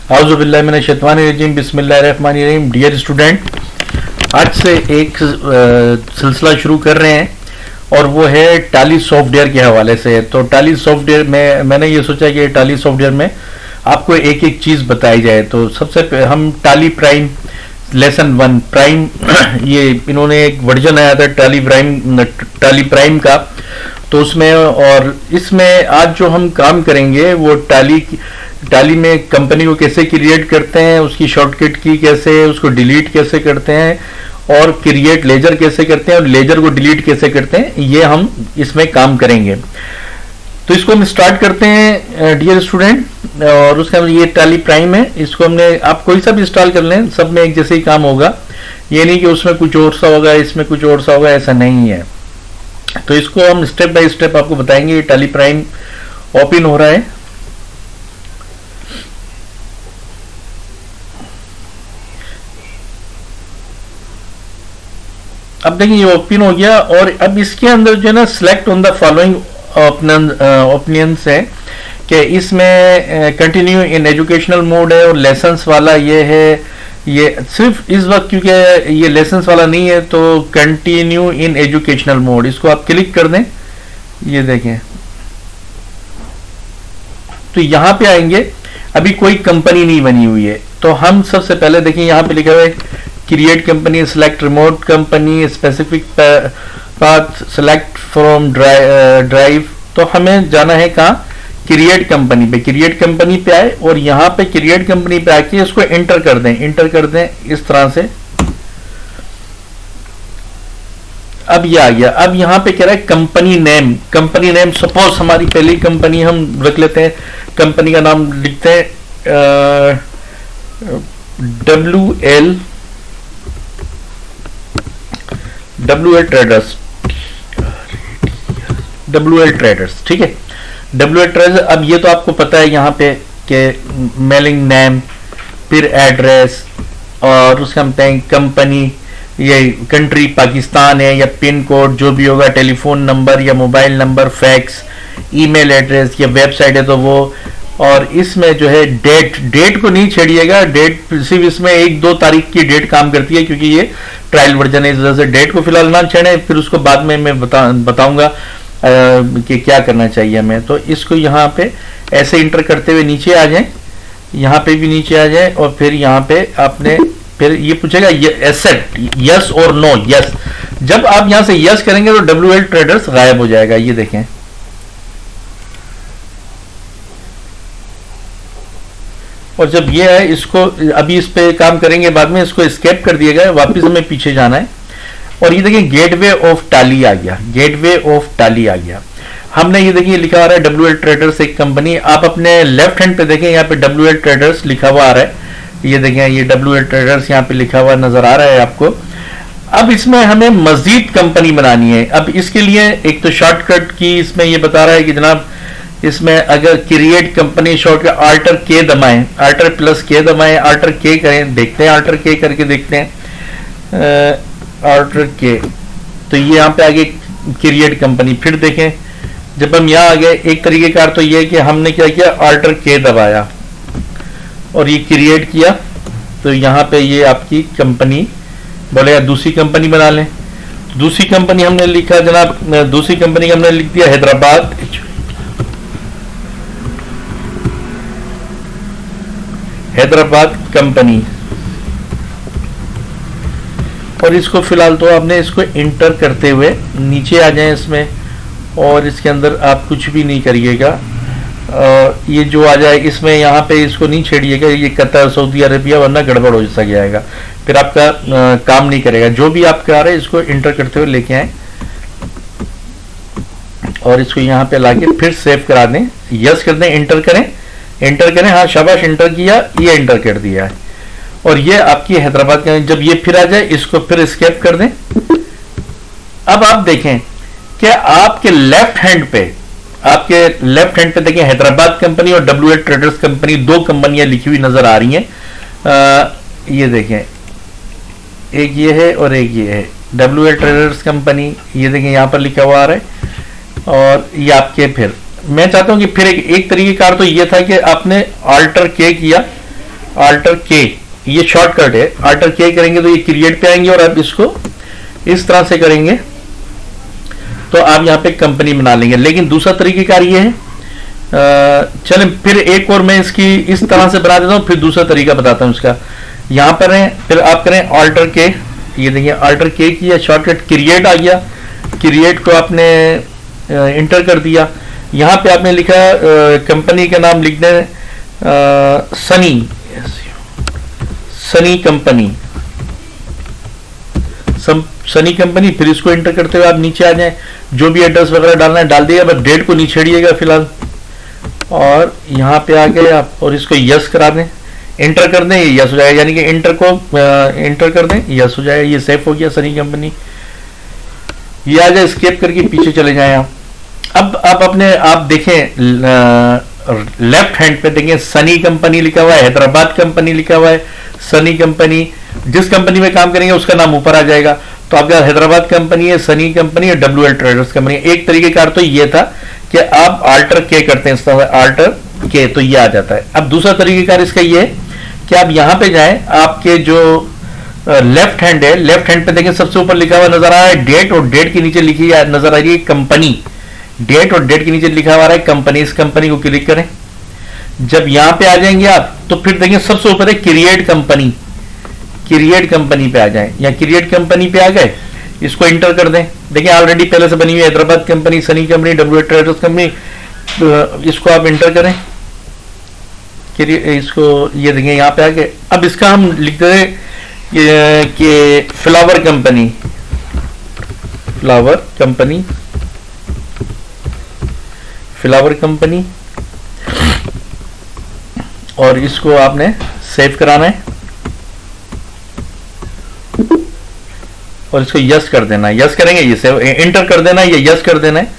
आउज़ुबिल्लाहि मिनश्शैतानिर्रजीम बिस्मिल्लाहिर्रहमानिर्रहीम। Dear student, आज से एक सिलसिला शुरू कर रहे हैं और वो है टाली सॉफ्टवेयर के हवाले से। तो टाली सॉफ्टवेयर में मैंने ये सोचा कि टाली सॉफ्टवेयर में आपको एक एक चीज़ बताई जाए। तो सबसे हम टाली प्राइम लेसन 1 प्राइम ये इन्होंने एक वर्जन आया था टाली प्राइम का, तो उसमें और इसमें आज जो हम काम करेंगे वो टाली में कंपनी को कैसे क्रिएट करते हैं, उसकी शॉर्टकट की कैसे, उसको डिलीट कैसे करते हैं और क्रिएट लेजर कैसे करते हैं और लेजर को डिलीट कैसे करते हैं, ये हम इसमें काम करेंगे। तो इसको हम स्टार्ट करते हैं डियर स्टूडेंट। और उसके अंदर ये टाली प्राइम है, इसको हमने आप कोई सा भी इंस्टॉल कर लें, सब में एक जैसे ही काम होगा। ये नहीं कि उसमें कुछ और सा होगा इसमें कुछ और सा होगा, ऐसा नहीं है। तो इसको हम स्टेप बाय स्टेप आपको बताएंगे। ये टाली प्राइम ओपन हो रहा है। अब देखिए ये ओपन हो गया और अब इसके अंदर जो है ना select on the following opinions है कि इसमें कंटिन्यू इन एजुकेशनल मोड है और लेसन्स वाला ये है। ये सिर्फ इस वक्त क्योंकि ये लेसन्स वाला नहीं है तो कंटिन्यू इन एजुकेशनल मोड, इसको आप क्लिक कर दें। ये देखें तो यहां पे आएंगे। अभी कोई कंपनी नहीं बनी हुई है तो हम सबसे पहले देखें यहां पे लिखा हुआ है create company, select remote company, specific path, select from drive. तो हमें जाना है कहाँ, क्रिएट कंपनी पे। क्रिएट कंपनी पे आए और यहाँ पे क्रिएट कंपनी पे आके इसको एंटर कर दें इस तरह से। अब ये आ गया। अब यहाँ पे कह रहा है कंपनी नेम। सपोज हमारी पहली कंपनी हम रख लेते हैं, कंपनी का नाम लिखते हैं WL ट्रेडर्स, ठीक है। WL traders. अब ये तो आपको पता है यहाँ पे कि मेलिंग नेम, फिर एड्रेस और उसका हम बताएं कंपनी, ये कंट्री पाकिस्तान है या पिन कोड जो भी होगा, टेलीफोन नंबर या mobile number, fax, email address या वेबसाइट है तो वो। और इसमें जो है डेट को नहीं छेड़िएगा। डेट सिर्फ इसमें 1-2 तारीख की डेट काम करती है क्योंकि ये ट्रायल वर्जन है, इस वजह से डेट को फिलहाल ना छेड़ें। फिर उसको बाद में मैं बताऊंगा कि क्या करना चाहिए हमें। तो इसको यहाँ पे ऐसे इंटर करते हुए नीचे आ जाएं, यहाँ पे भी नीचे आ जाए और फिर यहाँ पे आपने फिर ये पूछेगा एसेट यस और नो। यस, जब आप यहाँ से यस करेंगे तो WL ट्रेडर्स गायब हो जाएगा। ये देखें और जब ये है इसको अभी इस पे काम करेंगे बाद में, इसको एस्केप कर दिएगा, वापस हमें पीछे जाना है। और ये देखिए गेटवे ऑफ टाली आ गया। हमने ये देखिए लिखा आ रहा है WL ट्रेडर्स एक कंपनी। आप अपने लेफ्ट हैंड पे देखें, यहाँ पे WL ट्रेडर्स लिखा हुआ आ रहा है। ये देखें ये WL ट्रेडर्स यहाँ पे लिखा हुआ नजर आ रहा है आपको। अब इसमें हमें मजीद कंपनी बनानी है। अब इसके लिए एक तो शॉर्टकट की इसमें ये बता रहा है कि जनाब इसमें अगर create company shortcut Alt K दबाएं, Alt+K दबाएं, Alt K करें, देखते हैं Alt K करके देखते हैं Alt K। तो ये यहाँ पे आगे क्रिएट कंपनी। फिर देखें जब हम यहाँ आ गए, एक तरीके का तो ये कि हमने क्या किया, Alt K दबाया और ये क्रिएट किया। तो यहाँ पे ये आपकी कंपनी बोलेगा दूसरी कंपनी बना लें। दूसरी कंपनी हमने लिखा जनाब, दूसरी कंपनी का हमने लिख दिया हैदराबाद कंपनी। और इसको फिलहाल तो आपने इसको इंटर करते हुए नीचे आ जाएं इसमें और इसके अंदर आप कुछ भी नहीं करिएगा। ये जो आ जाए इसमें यहाँ पे इसको नहीं छेड़िएगा, ये कतर सऊदी अरेबिया, वरना गड़बड़ हो जाएगा, फिर आपका काम नहीं करेगा। जो भी आप कर रहे हैं इसको इंटर करते हुए लेके आए और इसको यहाँ पे लाके फिर सेव करा दें, यस कर दें, इंटर करें। हाँ शाबाश, इंटर किया, ये इंटर कर दिया है और ये आपकी हैदराबाद का। जब ये फिर आ जाए इसको फिर एस्केप कर दें। अब आप देखें कि आपके लेफ्ट हैंड पे देखें हैदराबाद कंपनी और WL ट्रेडर्स कंपनी, 2 कंपनियां लिखी हुई नजर आ रही हैं। ये देखें एक ये है और एक ये है WL ट्रेडर्स कंपनी। ये देखें यहाँ पर लिखा हुआ आ रहा है और ये आपके फिर मैं चाहता हूं कि फिर एक तरीकेकार तो ये था कि आपने Alt K किया अल्टर के, ये शॉर्टकट है, अल्टर के करेंगे तो ये क्रिएट पे आएंगे और आप इसको इस तरह से करेंगे तो आप यहाँ पे कंपनी बना लेंगे। लेकिन दूसरा तरीकेकार ये है, चलें फिर एक और मैं इसकी इस तरह से बना देता हूँ, फिर दूसरा तरीका बताता हूँ इसका। यहाँ पर है, फिर आप करें अल्टर के, ये देखिए अल्टर के किया, शॉर्टकट क्रिएट आ गया, क्रिएट को आपने इंटर कर दिया। यहाँ पे आपने लिखा कंपनी का नाम लिख दें Sunny, Sunny company, Sunny company, फिर इसको इंटर करते हुए आप नीचे आ जाएं, जो भी एड्रेस वगैरह डालना है डाल दिएगा, बस डेट को नहीं छेड़िएगा फिलहाल। और यहाँ पे आ गए आप और इसको यस करा दें, इंटर कर दें, ये यस हो जाएगा, यानी कि इंटर को इंटर कर दें, यस हो जाएगा, ये सेफ हो गया सनी कंपनी। ये आ जाए, स्केप करके पीछे चले जाएं आप। अब आप अपने आप देखें लेफ्ट हैंड पे देखें सनी कंपनी लिखा हुआ है, हैदराबाद कंपनी लिखा हुआ है, सनी कंपनी, जिस कंपनी में काम करेंगे उसका नाम ऊपर आ जाएगा। तो आपका हैदराबाद कंपनी है, सनी कंपनी है, WL ट्रेडर्स कंपनी। एक तरीके का तो ये था कि आप अल्टर के करते हैं, इस तरह अल्टर के, तो ये आ जाता है। अब दूसरा तरीकेकार इसका ये है कि आप यहां पे जाएं, आपके जो लेफ्ट हैंड है, लेफ्ट हैंड पे देखें सबसे ऊपर लिखा हुआ नजर आ रहा है डेट, और डेट के नीचे लिखी नजर आ रही है कंपनी, डेट और डेट के नीचे लिखा हुआ है कंपनी। इस कंपनी को क्लिक करें। जब यहां पे आ जाएंगे आप तो फिर देखिए सबसे ऊपर है क्रिएट कंपनी, क्रिएट कंपनी पे आ जाएं, या क्रिएट कंपनी पे आ गए, इसको इंटर कर दें। देखिए ऑलरेडी पहले से बनी हुई Hyderabad company, Sunny company, WL traders company, इसको आप इंटर करें, इसको ये देखें यहाँ पे आ गए। अब इसका हम लिख दें कि flower company, flower company, flower company, और इसको आपने सेव कराना है और इसको यस कर देना है। यस करेंगे, ये सेव, इंटर कर देना है, ये यस कर देना है,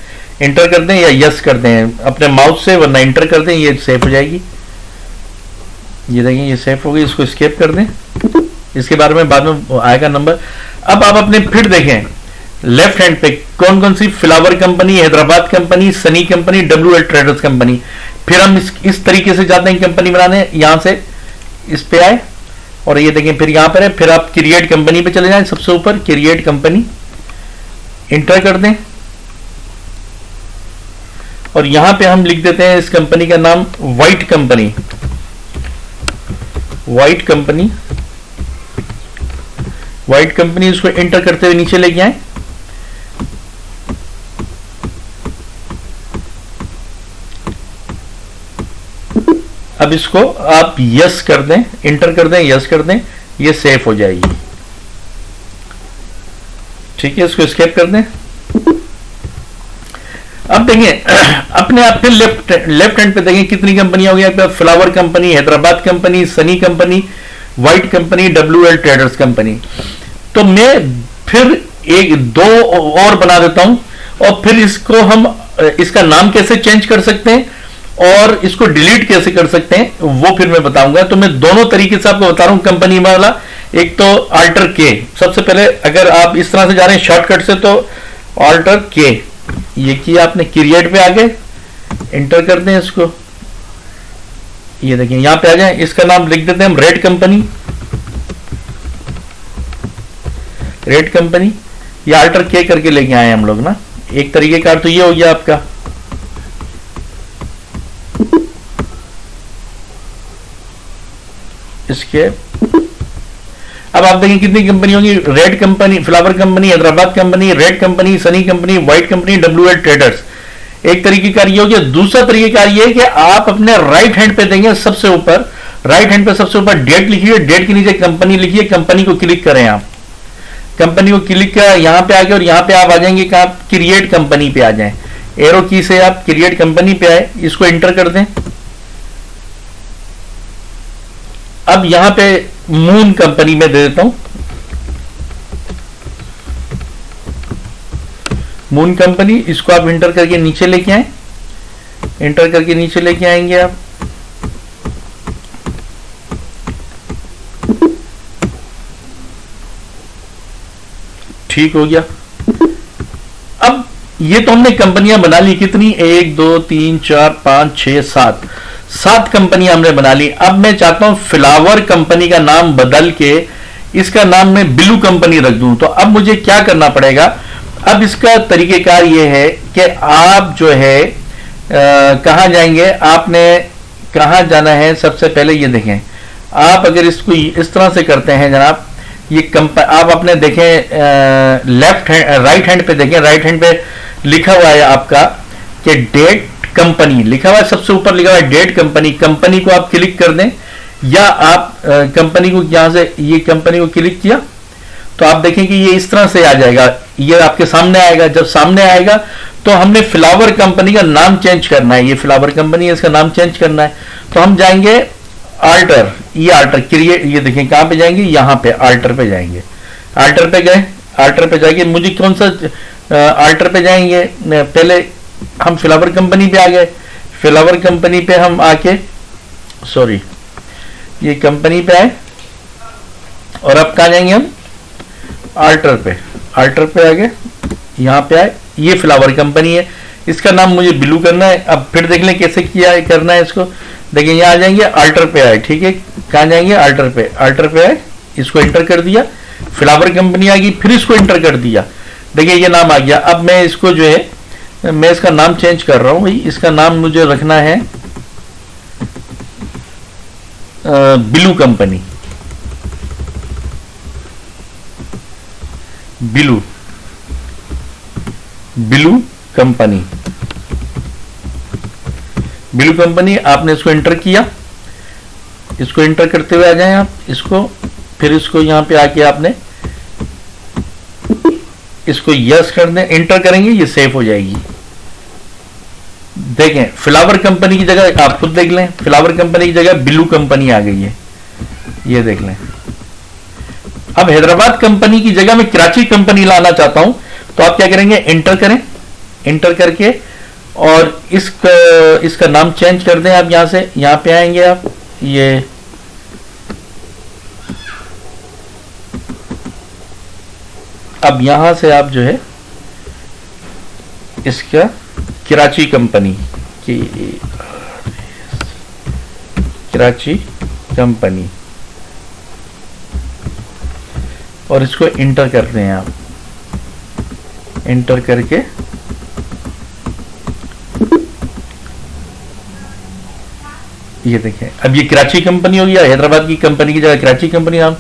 इंटर कर दें या यस कर दें अपने माउस से, वरना इंटर कर दें, ये सेव हो जाएगी। ये देखिए ये सेव हो गई, इसको स्केप कर दें, इसके बारे में बाद में आएगा नंबर। अब आप अपने फिर देखें लेफ्ट हैंड पे कौन कौन सी, flower company, Hyderabad company, Sunny company, WL traders company. फिर हम इस तरीके से जाते हैं कंपनी बनाने, यहां से इस पे आए और ये देखें फिर यहां पर है, फिर आप क्रिएट कंपनी पे चले जाएं, सबसे ऊपर क्रिएट कंपनी, इंटर कर दें और यहां पे हम लिख देते हैं इस कंपनी का नाम white company, white company, white company. इसको एंटर करते हुए नीचे लेके आए, अब इसको आप यस कर दें, इंटर कर दें, यस कर दें, ये सेफ हो जाएगी। ठीक है, इसको स्केप कर दें। अब देखें अपने आप फिर लेफ्ट हैंड पे देखें कितनी कंपनियां हो गई, flower company, Hyderabad company, Sunny company, white company, WL traders company. तो मैं फिर एक दो और बना देता हूं और फिर इसको हम इसका नाम कैसे चेंज कर सकते हैं और इसको डिलीट कैसे कर सकते हैं वो फिर मैं बताऊंगा। तो मैं दोनों तरीके से आपको बता रहा हूं कंपनी वाला। एक तो अल्टर के, सबसे पहले अगर आप इस तरह से जा रहे हैं शॉर्टकट से तो अल्टर के, ये किया आपने, क्रिएट पे आ गए, इंटर कर दें इसको, ये देखिए यहां पे आ जाए, इसका नाम लिख देते हैं हम रेड कंपनी, रेड कंपनी, या अल्टर के करके लेके आए हम लोग ना। एक तरीके का तो ये हो गया आपका। इसके अब आप देखिए कितनी कंपनी होगी, red company, flower company, Hyderabad company, red company, Sunny company, white company, WL traders. एक तरीकेकार ये हो गया। दूसरा तरीकेकार ये है कि आप अपने राइट हैंड पे देंगे सबसे ऊपर, राइट हैंड पे सबसे ऊपर डेट लिखिए, डेट के नीचे कंपनी लिखिए, कंपनी को क्लिक करें आप, कंपनी को क्लिक कर यहां पे आके और यहां पे आप आ जाएंगे कि आप क्रिएट कंपनी पे आ जाएं, एरो की से आप क्रिएट कंपनी पे आए, इसको एंटर कर दें। अब यहां पे मून कंपनी में दे देता हूं, मून कंपनी, इसको आप इंटर करके नीचे लेके आए, इंटर करके नीचे लेके आएंगे आप। ठीक हो गया। अब ये तो हमने कंपनियां बना ली, कितनी, 1 2 3 4 5 6 7 7 कंपनी हमने बना ली। अब मैं चाहता हूं फ्लावर कंपनी का नाम बदल के इसका नाम मैं बिलू कंपनी रख दूं। तो अब मुझे क्या करना पड़ेगा, अब इसका तरीकेकार ये है कि आप जो है कहां जाएंगे, आपने कहां जाना है। सबसे पहले ये देखें, आप अगर इसको इस तरह से करते हैं जनाब, ये आप अपने देखें लेफ्ट हैंड राइट हैंड पे देखें, राइट हैंड पे लिखा हुआ है आपका कि डेट कंपनी लिखा हुआ है, सबसे ऊपर लिखा हुआ है डेट कंपनी। कंपनी को आप क्लिक कर दें, या आप कंपनी को यहां से ये कंपनी को क्लिक किया तो आप देखें कि ये इस तरह से आ जाएगा, ये आपके सामने आएगा। जब सामने आएगा तो हमने फ्लावर कंपनी का नाम चेंज करना है, ये फ्लावर कंपनी है, इसका नाम चेंज करना है। तो हम जाएंगे आल्टर, ये आल्टर क्रिएट, ये देखें कहां पे जाएंगे, यहां पे आल्टर पे जाएंगे। आल्टर पे गए, आल्टर पे जाएंगे, मुझे कौन सा आल्टर पे जाएंगे, पहले हम फ्लावर कंपनी पे आ गए। फ्लावर कंपनी पे हम आके, सॉरी, ये कंपनी पे आए और अब कहां जाएंगे हम, आल्टर पे। आल्टर पे आ गए, यहां पे आए, ये फ्लावर कंपनी है, इसका नाम मुझे बिलू करना है। अब फिर देख लें कैसे किया है, करना है इसको। देखिए यहां आ जाएंगे, आल्टर पे आए, ठीक है, कहां जाएंगे, आल्टर पे। आल्टर पे आए, इसको एंटर कर दिया, फ्लावर कंपनी आ गई, फिर इसको एंटर कर दिया, देखिए ये नाम आ गया। अब मैं इसको जो है, मैं इसका नाम चेंज कर रहा हूं भाई, इसका नाम मुझे रखना है बिलू कंपनी, बिलू, बिलू कंपनी, बिलू कंपनी। आपने इसको एंटर किया, इसको एंटर करते हुए आ जाएं आप, इसको फिर इसको यहां पे आके आपने इसको यस कर दें, एंटर करेंगे, ये सेव हो जाएगी। देखें फ्लावर कंपनी की जगह, आप खुद देख लें, फ्लावर कंपनी की जगह बिलू कंपनी आ गई है, ये देख लें। अब हैदराबाद कंपनी की जगह मैं कराची कंपनी लाना चाहता हूं, तो आप क्या करेंगे, एंटर करें, एंटर करके और इसका नाम चेंज कर दें। आप यहां से यहां पे आएंगे, आप ये अब यहां से आप जो है इसका कराची कंपनी की, कराची कंपनी, और इसको इंटर करते हैं आप, इंटर करके ये देखें, अब ये कराची कंपनी हो गया, हैदराबाद की कंपनी की जगह कराची कंपनी नाम।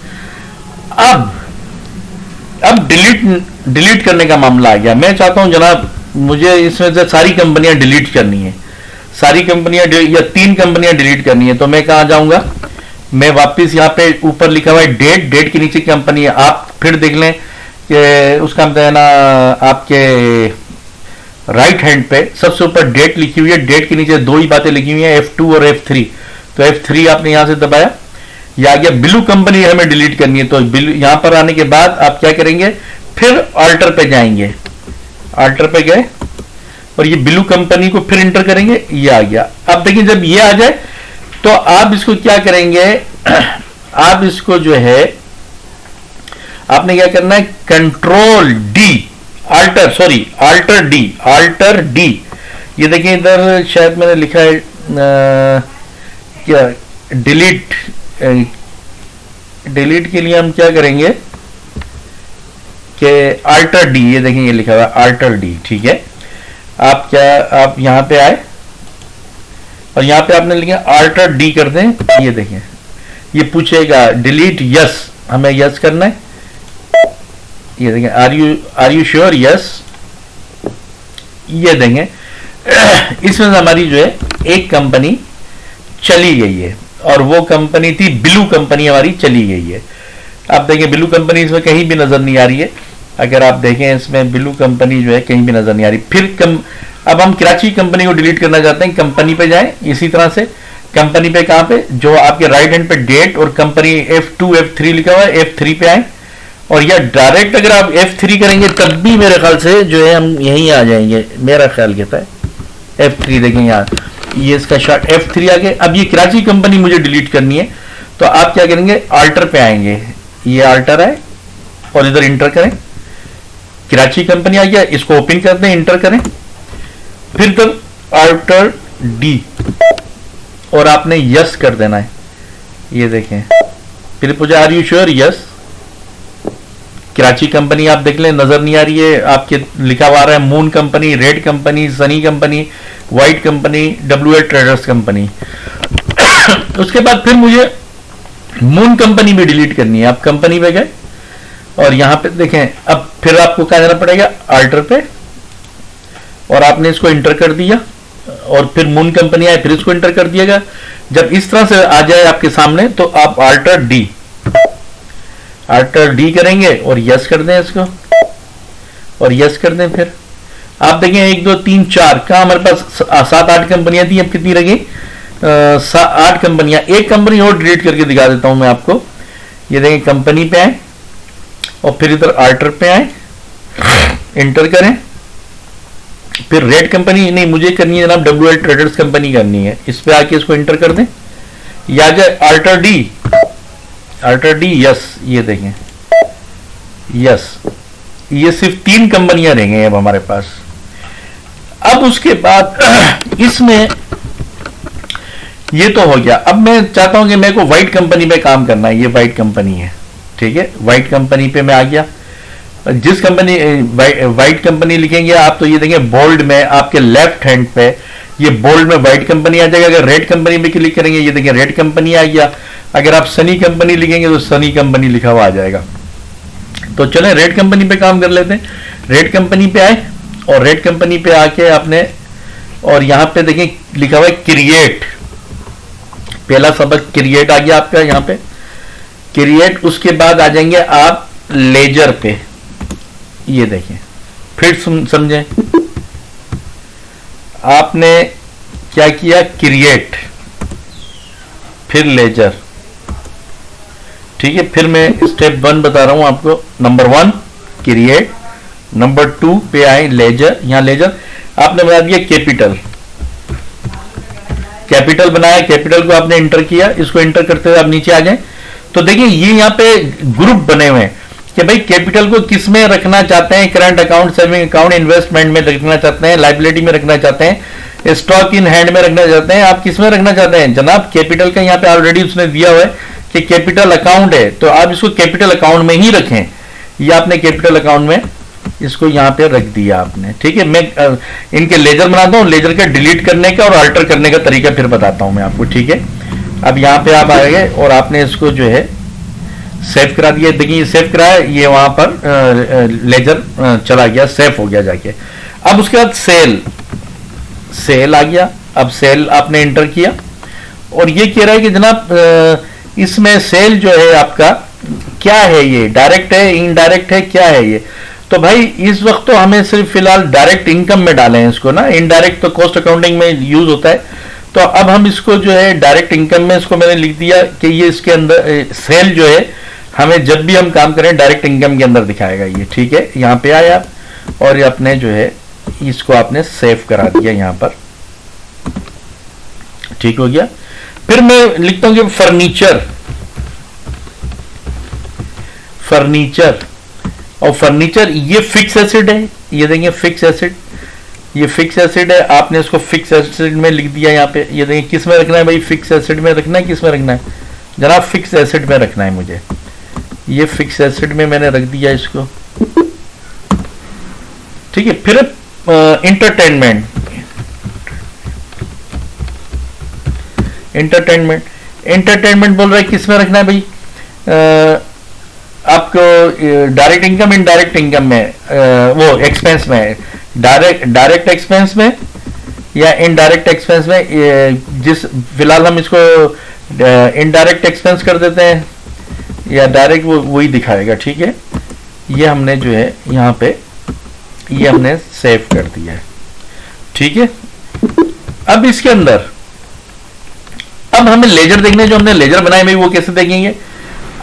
अब डिलीट करने का मामला आ गया। मैं चाहता हूं जनाब, मुझे इसमें से सारी कंपनियां डिलीट करनी है, सारी कंपनियां या 3 कंपनियां डिलीट करनी है। तो मैं कहां जाऊंगा, मैं वापस यहां पे ऊपर लिखा हुआ है डेट, डेट के नीचे कंपनी है, आप फिर देख लें कि उसका मतलब है ना, आपके राइट हैंड पे सबसे ऊपर डेट लिखी हुई है, डेट के नीचे 2 ही बातें लिखी हुई हैं, F2 और F3। तो F3 आपने यहां से दबाया, यह आ गया बिलू कंपनी हमें डिलीट करनी है। तो बिलू यहां पर आने के बाद आप क्या करेंगे, फिर आल्टर पे जाएंगे, आल्टर पे गए और ये बिलू कंपनी को फिर इंटर करेंगे, ये आ गया। अब देखिए जब ये आ जाए तो आप इसको क्या करेंगे, आप इसको जो है आपने क्या करना है, control D, alter, sorry alter D, alter D. ये देखिए इधर शायद मैंने लिखा है क्या, डिलीट, डिलीट के लिए हम क्या करेंगे कि आल्टर डी, ये देखें ये लिखा हुआ आल्टर डी, ठीक है। आप क्या, आप यहां पे आए और यहां पे आपने लिखा आल्टर डी कर दें, ये देखें ये पूछेगा डिलीट, यस, हमें यस करना है। ये देखें आर यू श्योर, यस, ये देंगे। इसमें से हमारी जो है एक कंपनी चली गई है और वो कंपनी थी बिलू कंपनी, हमारी चली गई है। आप देखें बिलू कंपनी इसमें कहीं भी नजर नहीं आ रही है, अगर आप देखें इसमें बिलू कंपनी जो है कहीं भी नजर नहीं आ रही। फिर अब हम कराची कंपनी को डिलीट करना चाहते हैं, कंपनी पे जाएं, इसी तरह से कंपनी पे, कहां पे, जो आपके राइट हैंड पे डेट और कंपनी F2 F3 लिखा हुआ है, F3 पे आए और या डायरेक्ट अगर आप F3 करेंगे तब भी मेरे ख्याल से जो है हम यहीं आ जाएंगे, मेरा ख्याल कहता है F3। देखें यहाँ ये इसका शॉर्ट F3 आ गए। अब ये कराची कंपनी मुझे डिलीट करनी है, तो आप क्या करेंगे, आल्टर पे आएंगे, ये आल्टर है और इधर इंटर करें, कराची कंपनी आ गया, इसको ओपन कर दें, इंटर करें, फिर तब आल्टर डी और आपने यस कर देना है। ये देखें, फिर पूछा are you sure, yes. Karachi company आप देख लें, नजर नहीं आ रही है आपके, लिखा हुआ आ रहा है moon company, red company, Sunny company, white company, WL traders company. उसके बाद फिर मुझे मून कंपनी भी डिलीट करनी है। आप कंपनी पे गए और यहां पे देखें, अब फिर आपको क्या देना पड़ेगा, अल्टर पे, और आपने इसको इंटर कर दिया और फिर मून कंपनी आए, फिर इसको इंटर कर दिएगा। जब इस तरह से आ जाए आपके सामने तो आप अल्टर डी करेंगे और यस कर दें इसको, और यस कर दें। फिर आप देखें 1 2 3 4 का हमारे पास 7-8 कंपनियां थी, अब कितनी रही, 8 कंपनियां। एक कंपनी और डिलीट करके दिखा देता हूं मैं आपको। ये देखें, कंपनी पे आए और फिर इधर अल्टर पे आए, इंटर करें, फिर रेड कंपनी नहीं मुझे करनी है जनाब, WL ट्रेडर्स कंपनी करनी है। इस पे आके इसको इंटर कर दें, या जाए अल्टर डी यस। ये देखें यस, ये सिर्फ 3 कंपनियां रहेंगे अब हमारे पास। अब उसके बाद इसमें ये तो हो गया। अब मैं चाहता हूं कि मेरे को व्हाइट कंपनी पे काम करना है। ये व्हाइट कंपनी है, ठीक है, व्हाइट कंपनी पे मैं आ गया। जिस कंपनी व्हाइट कंपनी लिखेंगे आप तो ये देखेंगे बोल्ड में आपके लेफ्ट हैंड पे ये बोल्ड में व्हाइट कंपनी आ जाएगा। अगर रेड कंपनी पे क्लिक करेंगे ये देखिए रेड कंपनी आ गया। अगर आप सनी कंपनी लिखेंगे तो सनी कंपनी लिखा हुआ आ जाएगा। तो चलें रेड कंपनी पे काम कर लेते हैं। रेड कंपनी पे आए और रेड कंपनी पे आके आपने, और यहां पे देखें लिखा हुआ है क्रिएट, पहला सबक क्रिएट आ गया आपका यहां पे क्रिएट। उसके बाद आ जाएंगे आप लेजर पे, ये देखें, फिर समझें आपने क्या किया, क्रिएट फिर लेजर, ठीक है। फिर मैं स्टेप 1 बता रहा हूं आपको। नंबर 1 क्रिएट, नंबर 2 पे आए लेजर, यहां लेजर आपने बना दिया कैपिटल बनाया, कैपिटल को आपने इंटर किया। इसको इंटर करते हुए आप नीचे आ जाएं तो देखिए ये यहाँ पे ग्रुप बने हुए हैं कि भाई कैपिटल को किस में रखना चाहते हैं, current account, saving account, investment में रखना चाहते हैं, लाइबिलिटी में रखना चाहते हैं, स्टॉक इन हैंड में रखना चाहते हैं, आप किस में रखना चाहते हैं जनाब। कैपिटल का यहाँ पे ऑलरेडी उसने दिया हुआ है कि कैपिटल अकाउंट है, तो आप इसको कैपिटल अकाउंट में ही रखें। ये आपने कैपिटल अकाउंट में इसको यहाँ पे रख दिया आपने, ठीक है। मैं इनके लेजर बनाता हूँ, लेजर का डिलीट करने का और अल्टर करने का तरीका फिर बताता हूँ मैं आपको, ठीक है। अब यहाँ पे आप आएंगे और आपने इसको जो है सेव करा दिया। देखिए सेव कराया, ये वहां पर लेजर चला गया, सेव हो गया जाके। अब उसके बाद सेल आ गया। अब सेल आपने इंटर किया और ये कह रहा है कि जनाब इसमें सेल जो है आपका क्या है, ये डायरेक्ट है, इनडायरेक्ट है, क्या है ये। तो भाई इस वक्त तो हमें सिर्फ फिलहाल डायरेक्ट इनकम में डालें इसको ना, इनडायरेक्ट तो कॉस्ट अकाउंटिंग में यूज होता है। तो अब हम इसको जो है डायरेक्ट इनकम में इसको मैंने लिख दिया कि ये इसके अंदर सेल जो है हमें जब भी हम काम करें डायरेक्ट इनकम के अंदर दिखाएगा ये, ठीक है। यहाँ पे आया और ये अपने जो है इसको आपने सेव करा दिया यहाँ पर, ठीक हो गया। फिर मैं लिखता हूं कि फर्नीचर और फर्नीचर ये फिक्स एसेट है। ये देंगे फिक्स एसेट, ये फिक्स एसेट है, आपने इसको फिक्स एसेट में लिख दिया यहाँ पे। ये देंगे किस में रखना है भाई, फिक्स एसेट में रखना है, किस में रखना है जनाब, फिक्स एसेट में रखना है मुझे। ये फिक्स एसेट में मैंने रख दिया इसको, ठीक है। फिर एंटरटेनमेंट बोल रहा है किस में रखना है भाई, आपको डायरेक्ट इनकम, इनडायरेक्ट इनकम में, वो एक्सपेंस में, डायरेक्ट एक्सपेंस में या इनडायरेक्ट एक्सपेंस में। जिस फिलहाल हम इसको इनडायरेक्ट एक्सपेंस कर देते हैं या डायरेक्ट, वो वही दिखाएगा, ठीक है। ये हमने जो है यहाँ पे ये हमने सेव कर दिया है, ठीक है। अब इसके अंदर अब हमें लेजर देखने, जो हमने लेजर बनाए भाई वो कैसे देखेंगे।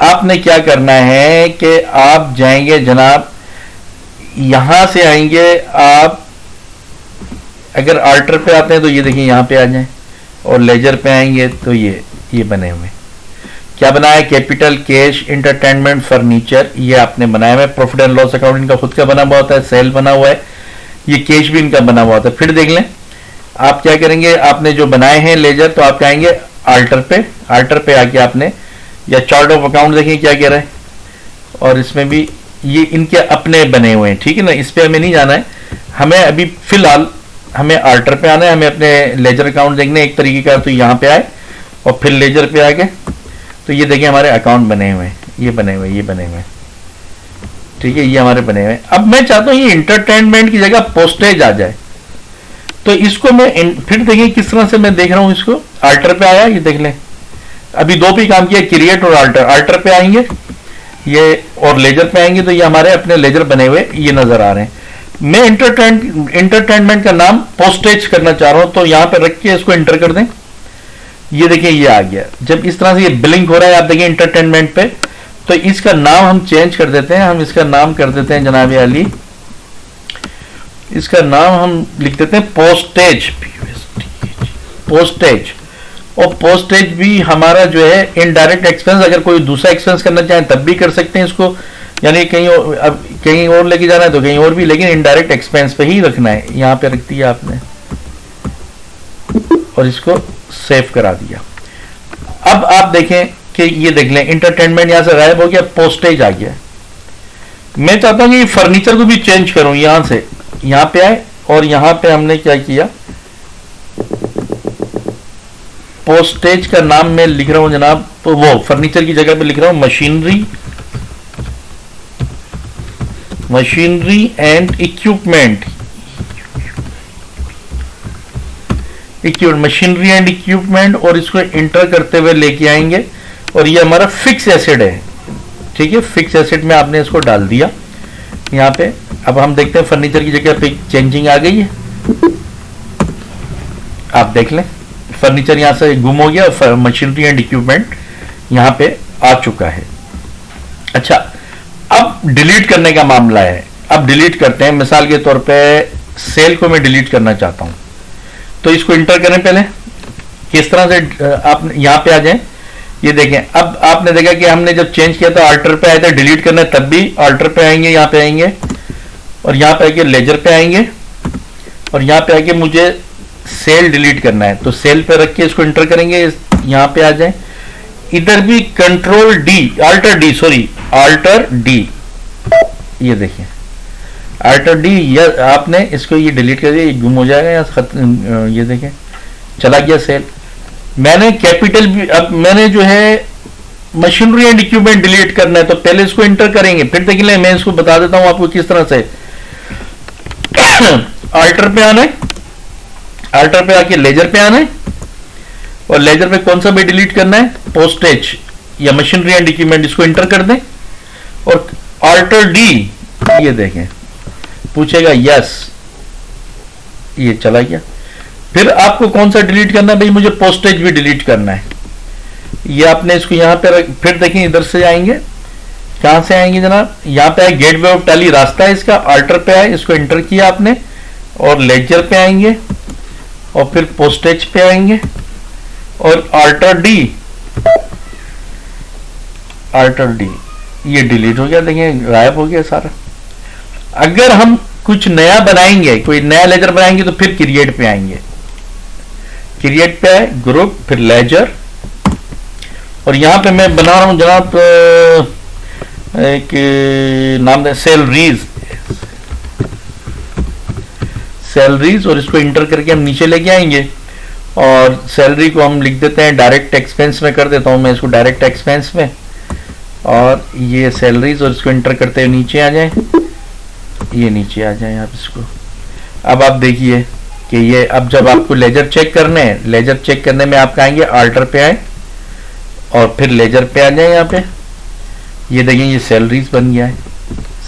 आपने क्या करना है कि आप जाएंगे जनाब, यहां से आएंगे आप, अगर अल्टर पे आते हैं तो ये देखिए यहाँ पे आ जाएं, और लेजर पे आएंगे तो ये बने हुए क्या बनाया, कैपिटल, कैश, एंटरटेनमेंट, फर्नीचर, ये आपने बनाया है। प्रॉफिट एंड लॉस अकाउंट इनका खुद का बना हुआ होता है, सेल बना हुआ है, ये कैश भी इनका बना हुआ होता है। फिर देख लें आप क्या करेंगे, आपने जो बनाए हैं लेजर, तो आप कहेंगे आल्टर पे आके आपने या चार्ट ऑफ अकाउंट देखिए क्या कह रहा है, और इसमें भी ये इनके अपने बने हुए हैं, ठीक है ना, इस पे हमें नहीं जाना है, हमें अभी फिलहाल हमें आल्टर पे आना है, हमें अपने लेजर अकाउंट देखने एक तरीके का, तो यहाँ पे आए और फिर लेजर पे आके तो ये देखिए हमारे अकाउंट बने हुए हैं, ये बने हुए हैं, ठीक है, ये हमारे बने हुए हैं। अब मैं चाहता हूँ ये इंटरटेनमेंट की जगह पोस्टेज आ जाए, तो इसको मैं फिर देखिए किस तरह से मैं देख रहा हूँ इसको। आल्टर पे आया, ये देख लें, अभी दो पे काम किया, क्रिएट और आल्टर पे आएंगे ये, और लेजर पे आएंगे तो ये हमारे अपने लेजर बने हुए ये नजर आ रहे हैं। मैं इंटरटेनमेंट का नाम पोस्टेज करना चाह रहा हूं, तो यहां पे रख के इसको इंटर कर दें, ये देखिए ये आ गया। जब इस तरह से ये ब्लिंक हो रहा है आप देखिए इंटरटेनमेंट पे, तो इसका नाम हम चेंज कर देते हैं, हम इसका नाम कर देते हैं जनाब अली, इसका नाम हम लिख देते हैं पोस्टेज। और पोस्टेज भी हमारा जो है इनडायरेक्ट एक्सपेंस, अगर कोई दूसरा एक्सपेंस करना चाहे तब भी कर सकते हैं इसको, यानी कहीं और लेके जाना है तो कहीं और भी, लेकिन इनडायरेक्ट एक्सपेंस पे ही रखना है। यहाँ पे रख दिया आपने और इसको सेव करा दिया। अब आप देखें कि ये देख लें इंटरटेनमेंट यहां से गायब हो गया, पोस्टेज आ गया। मैं चाहता हूं कि फर्नीचर को भी चेंज करूं, यहां से यहां पे आए और यहां पे हमने क्या किया, पोस्टेज का नाम मैं लिख रहा हूं जनाब, तो वो फर्नीचर की जगह पे लिख रहा हूं machinery and equipment, machinery and equipment, और इसको इंटर करते हुए लेके आएंगे, और ये हमारा फिक्स एसेट है, ठीक है, फिक्स एसेट में आपने इसको डाल दिया यहाँ पे। अब हम देखते हैं फर्नीचर की जगह पे चेंजिंग आ गई है, आप देख लें फर्नीचर यहां से गुम हो गया और मशीनरी एंड इक्विपमेंट यहां पे आ चुका है। अच्छा, अब डिलीट करने का मामला है, अब डिलीट करते हैं। मिसाल के तौर पे सेल को मैं डिलीट करना चाहता हूं, तो इसको इंटर करें पहले, किस तरह से आप यहां पे आ जाएं, ये देखें। अब आपने देखा कि हमने जब चेंज किया तो आल्टर पे आए थे, डिलीट करना है तब भी आल्टर पे आएंगे, यहां पे आएंगे और यहां पे आके लेजर पे आएंगे, और यहां पे आके मुझे सेल डिलीट करना है, तो सेल पे रख के इसको इंटर करेंगे, यहां पे आ जाए। इधर भी कंट्रोल डी, आल्टर डी, ये देखिए आल्टर डी, आपने इसको ये डिलीट कर दिया, ये गुम हो जाएगा यहाँ, ये देखें चला गया सेल। मैंने कैपिटल भी, अब मैंने जो है मशीनरी एंड इक्विपमेंट डिलीट करना है, तो पहले इसको इंटर करेंगे, फिर देख लें, मैं इसको बता देता हूं आपको किस तरह से। आल्टर पे आना है, आल्टर पे आके लेजर पे आना है, और लेजर पे कौन सा भी डिलीट करना है, पोस्टेज या मशीनरी एंड इक्विपमेंट, इसको इंटर कर दें और आल्टर डी, ये देखें पूछेगा यस, ये चला गया। फिर आपको कौन सा डिलीट करना है, भाई मुझे पोस्टेज भी डिलीट करना है, ये आपने इसको यहां पे फिर देखें इधर से आएंगे, कहां से आएंगे जनाब, यहां पे आए गेटवे ऑफ टैली, रास्ता है इसका, आल्टर पे आए, इसको इंटर किया आपने और लेजर पे आएंगे और फिर पोस्टेज पे आएंगे और आल्टर डी, ये डिलीट हो गया, देखिए गायब हो गया सारा। अगर हम कुछ नया बनाएंगे, कोई नया लेजर बनाएंगे, तो फिर क्रिएट पे आएंगे, क्रिएट पे आए, ग्रुप, फिर लेजर, और यहां पे मैं बना रहा हूं जनाब एक नाम है सैलरीज, और इसको इंटर करके हम नीचे लेके आएंगे, और सैलरी को हम लिख देते हैं डायरेक्ट एक्सपेंस में, कर देता हूं मैं इसको डायरेक्ट एक्सपेंस में, और ये सैलरीज, और इसको इंटर करते हुए नीचे आ जाए, ये नीचे आ जाए आप इसको। अब आप देखिए कि ये, अब जब आपको लेजर चेक करने हैं, लेजर चेक करने में आप आएंगे, आल्टर पे आए और फिर लेजर पे आ जाए, यहाँ पे ये देखिए ये सैलरीज बन गया है,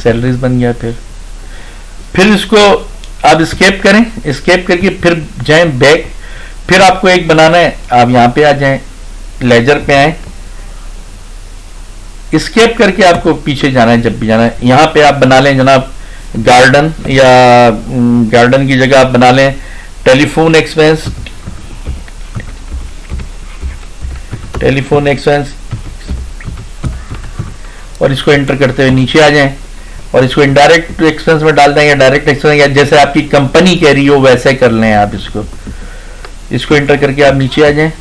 सैलरीज बन गया। फिर इसको आप स्केप करें, स्केप करके फिर जाएं बैक, फिर आपको एक बनाना है, आप यहाँ पे आ जाएं, लेजर पे आए, स्केप करके आपको पीछे जाना है, जब भी जाना है यहाँ पे आप बना लें जनाब गार्डन, या गार्डन की जगह आप बना लें टेलीफोन एक्सपेंस, और इसको एंटर करते हुए नीचे आ जाएं और इसको इनडायरेक्ट एक्सपेंस में डाल देंगे, डायरेक्ट एक्सपेंस, या जैसे आपकी कंपनी कह रही हो वैसे कर लें आप इसको एंटर करके आप नीचे आ जाएं,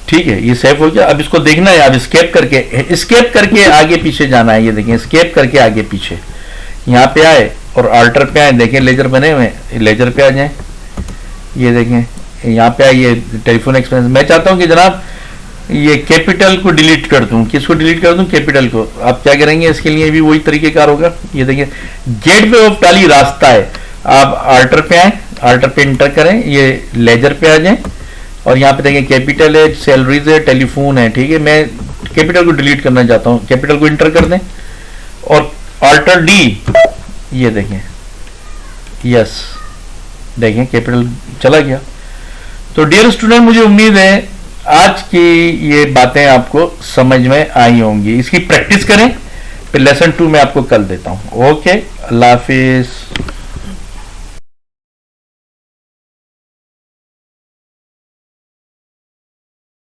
ठीक है, ये सेव हो गया। अब इसको देखना है, अब स्केप करके आगे पीछे जाना है। ये देखें, स्केप करके आगे पीछे यहाँ पे आए और अल्टर पे आए, देखें लेजर बने हुए, लेजर पे आ जाएं। ये देखें यहाँ पे आइए, टेलीफोन एक्सपेंस। मैं चाहता हूँ कि जनाब ये कैपिटल को डिलीट कर दूं। किसको डिलीट कर दूं? कैपिटल को। आप क्या करेंगे? इसके लिए भी वही तरीकेकार होगा। ये देखिए, गेटवे ऑफ टाली रास्ता है। आप अल्टर पे आए, अल्टर पे इंटर करें, ये लेजर पे आ जाएं और यहाँ पे देखें कैपिटल है, सैलरीज है, टेलीफोन है। ठीक है, मैं कैपिटल को डिलीट करना चाहता हूँ, कैपिटल को इंटर कर दें और अल्टर डी, ये देखें, यस, देखें कैपिटल चला गया। तो डियर स्टूडेंट, मुझे उम्मीद है आज की ये बातें आपको समझ में आई होंगी। इसकी प्रैक्टिस करें, फिर लेसन 2 में आपको कल देता हूं। ओके, अल्लाह हाफिज।